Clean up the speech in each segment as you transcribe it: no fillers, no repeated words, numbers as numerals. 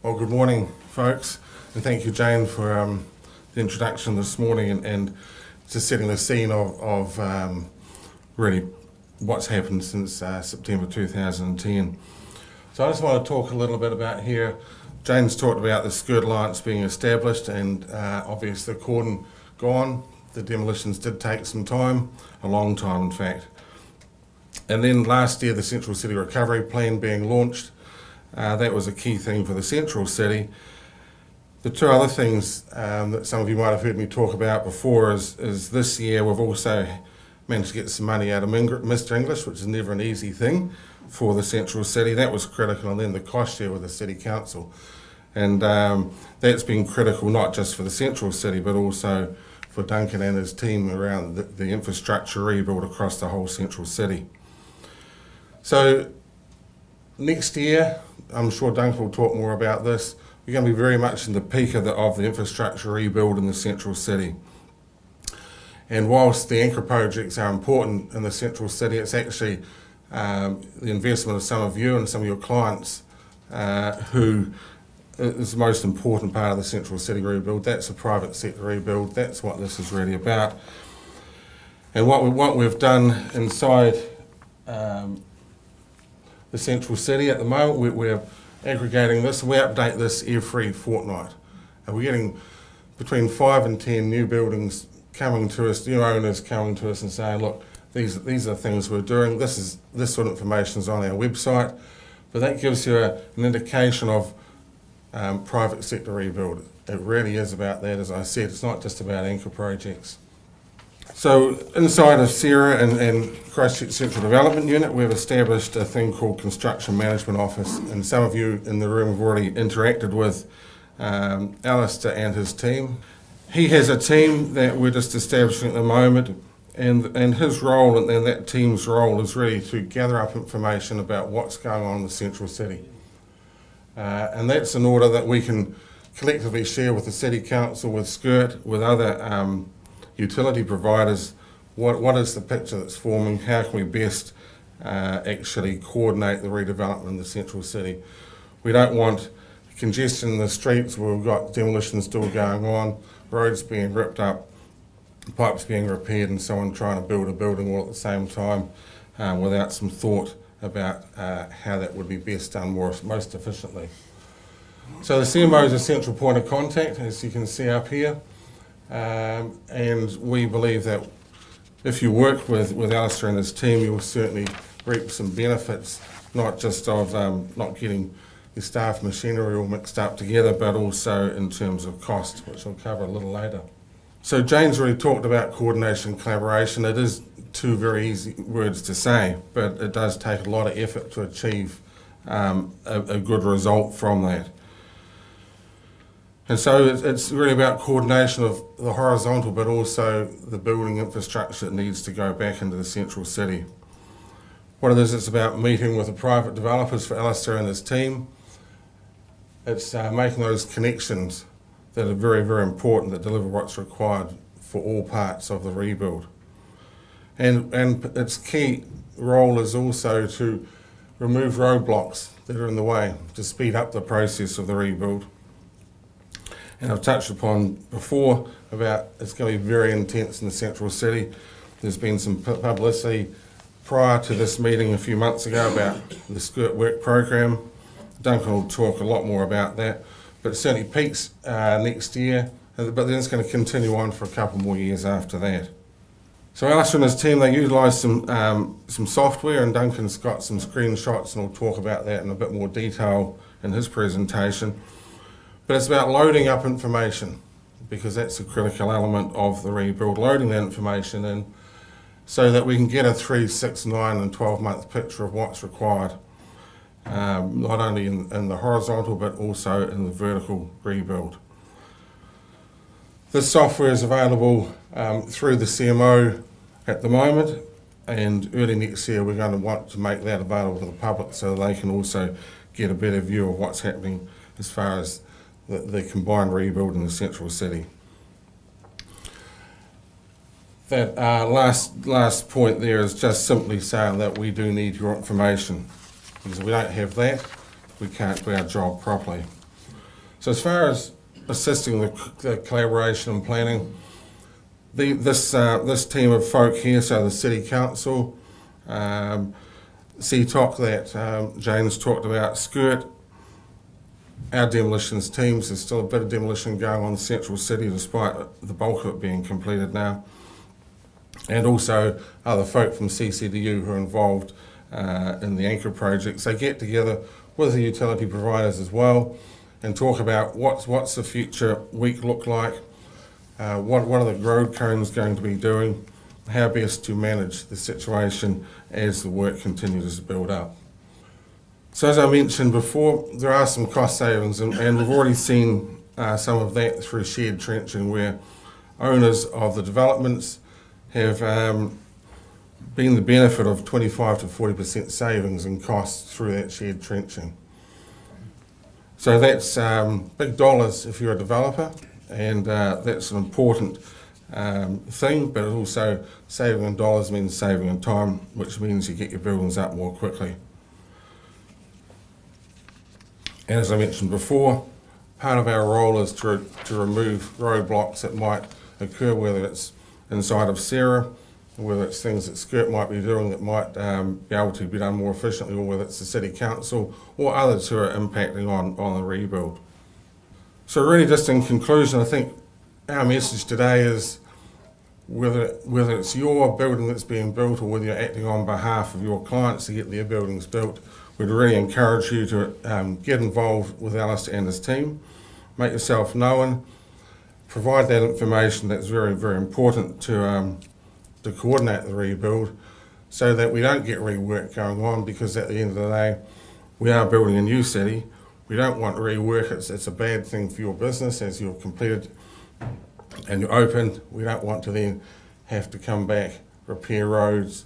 Well, good morning, folks, and thank you, Jane, for the introduction this morning and just setting the scene of really what's happened since September 2010. So I just want to talk a little bit about here. Jane's talked about the SCIRT Alliance being established and obviously the cordon gone. The demolitions did take some time, a long time in fact. And then last year the Central City Recovery Plan being launched. That was a key thing for the Central City. The two other things that some of you might have heard me talk about before is this year we've also managed to get some money out of Mr English, which is never an easy thing for the Central City. That was critical, and then the cost share with the City Council. And that's been critical not just for the Central City but also for Duncan and his team around the infrastructure rebuild across the whole Central City. So next year, I'm sure Duncan will talk more about this, we're going to be very much in the peak of the infrastructure rebuild in the Central City. And whilst the anchor projects are important in the Central City, it's actually the investment of some of you and some of your clients who is the most important part of the Central City rebuild. That's a private sector rebuild. That's what this is really about. And what we've done inside the Central City at the moment, we're aggregating this. We update this every fortnight. And we're getting between 5 and 10 new buildings coming to us, new owners coming to us and saying, look, these are things we're doing. This sort of information is on our website. But that gives you an indication of private sector rebuild. It really is about that, as I said. It's not just about anchor projects. So inside of SCIRT and Christchurch Central Development Unit, we've established a thing called Construction Management Office, and some of you in the room have already interacted with Alistair and his team. He has a team that we're just establishing at the moment, and his role and that team's role is really to gather up information about what's going on in the Central City. And that's in order that we can collectively share with the City Council, with SCIRT, with other utility providers, what is the picture that's forming, how can we best actually coordinate the redevelopment in the Central City. We don't want congestion in the streets where we've got demolition still going on, roads being ripped up, pipes being repaired and so on, trying to build a building all at the same time without some thought about how that would be best done most efficiently. So the CMO is a central point of contact, as you can see up here. And we believe that if you work with Alistair and his team, you'll certainly reap some benefits, not just of not getting your staff machinery all mixed up together, but also in terms of cost, which I'll cover a little later. So Jane's already talked about coordination and collaboration. It is two very easy words to say, but it does take a lot of effort to achieve a good result from that. And so it's really about coordination of the horizontal, but also the building infrastructure that needs to go back into the Central City. What it is, it's about meeting with the private developers for Alistair and his team. It's making those connections that are very, very important, that deliver what's required for all parts of the rebuild. And its key role is also to remove roadblocks that are in the way, to speed up the process of the rebuild. And I've touched upon before about it's going to be very intense in the Central City. There's been some publicity prior to this meeting a few months ago about the SCIRT work program. Duncan will talk a lot more about that, but it certainly peaks next year, but then it's going to continue on for a couple more years after that. So Alistair and his team, they utilised some software, and Duncan's got some screenshots, and we'll talk about that in a bit more detail in his presentation. But it's about loading up information, because that's a critical element of the rebuild, loading that information in so that we can get a 3, 6, 9 and 12-month picture of what's required, not only in the horizontal but also in the vertical rebuild. This software is available through the CMO at the moment, and early next year we're going to want to make that available to the public so they can also get a better view of what's happening as far as the combined rebuild in the Central City. That last point there is just simply saying that we do need your information, because if we don't have that, we can't do our job properly. So as far as assisting the collaboration and planning, this team of folk here, so the City Council, CTOC that Jane's talked about, SCIRT, our demolitions teams, there's still a bit of demolition going on in Central City despite the bulk of it being completed now. And also other folk from CCDU who are involved in the anchor projects. They get together with the utility providers as well and talk about what's the future week look like, what are the road cones going to be doing, how best to manage the situation as the work continues to build up. So as I mentioned before, there are some cost savings, and we've already seen some of that through shared trenching, where owners of the developments have been the benefit of 25 to 40% savings in costs through that shared trenching. So that's big dollars if you're a developer, and that's an important thing, but also saving in dollars means saving in time, which means you get your buildings up more quickly. And as I mentioned before, part of our role is to remove roadblocks that might occur, whether it's inside of SERA, whether it's things that SCIRT might be doing that might be able to be done more efficiently, or whether it's the City Council or others who are impacting on the rebuild. So really just in conclusion, I think our message today is whether it's your building that's being built or whether you're acting on behalf of your clients to get their buildings built, we'd really encourage you to get involved with Alistair and his team, make yourself known, provide that information that's very, very important to coordinate the rebuild so that we don't get rework going on, because at the end of the day, we are building a new city. We don't want rework. It's a bad thing for your business as you've completed and you're open. We don't want to then have to come back, repair roads,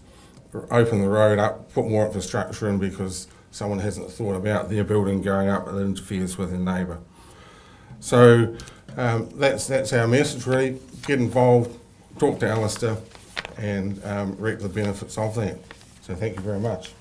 open the road up, put more infrastructure in because someone hasn't thought about their building going up and it interferes with their neighbour. So that's our message really. Get involved, talk to Alistair and reap the benefits of that. So thank you very much.